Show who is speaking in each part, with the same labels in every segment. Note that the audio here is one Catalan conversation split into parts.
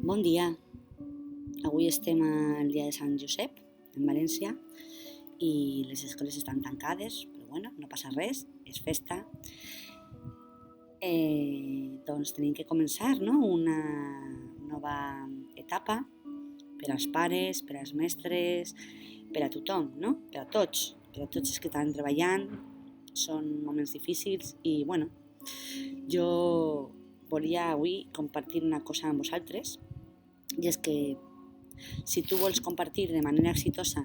Speaker 1: Bon dia. Avui estem al dia de Sant Josep, en València, i les escoles estan tancades, però bueno, no passa res, és festa. Doncs tenim que començar, no?, una nova etapa per als pares, per als mestres, per a tothom, no?, per a tots els que estan treballant. Són moments difícils i, bueno, jo volia avui compartir una cosa amb vosaltres, i és que si tu vols compartir de manera exitosa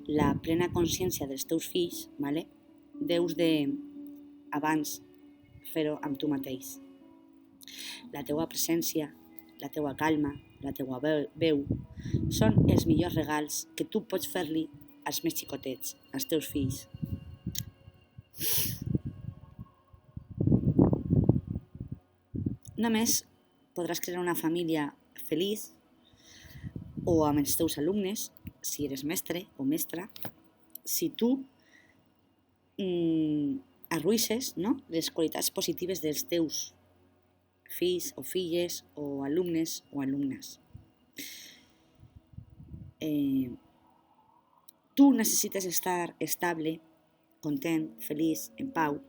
Speaker 1: la plena consciència dels teus fills, deus de, abans, fer-ho amb tu mateix. La teua presència, la teua calma, la teua veu, són els millors regals que tu pots fer-li als més xicotets, als teus fills. Només podràs crear una família feliç o amb els teus alumnes, si eres mestre o mestra, si tu arruïsses, no?, les qualitats positives dels teus fills o filles o alumnes o alumnes. Tu necessites estar estable, content, feliç, en pau,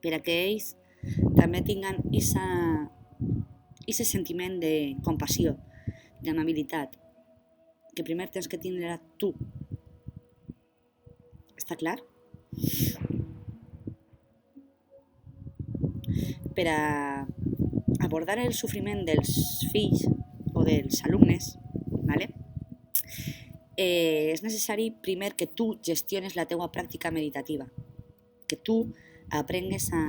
Speaker 1: per a que ells també tinguin aquest sentiment de compassió, d'amabilitat, que primer tens que tindre tu. Està clar? Per a abordar el sofriment dels fills o dels alumnes, és necessari primer que tu gestiones la teua pràctica meditativa, que tu aprengues a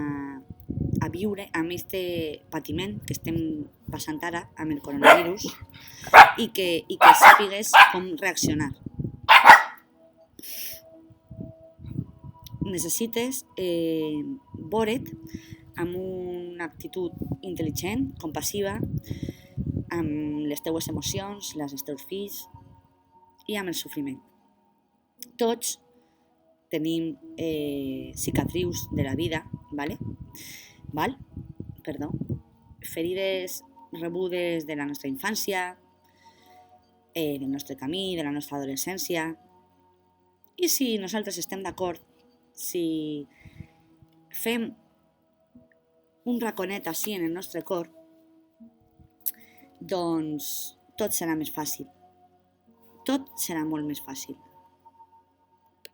Speaker 1: viure amb aquest patiment que estem passant ara amb el coronavirus i que sàpigues com reaccionar. Necessites veure't amb una actitud intel·ligent, compassiva, amb les teues emocions, les dels teus fills i amb el sofriment. Tots tenim cicatrius de la vida, ferides rebudes de la nostra infància, del nostre camí, de la nostra adolescència. I si nosaltres estem d'acord, si fem un raconet així en el nostre cor, doncs tot serà més fàcil. Tot serà molt més fàcil.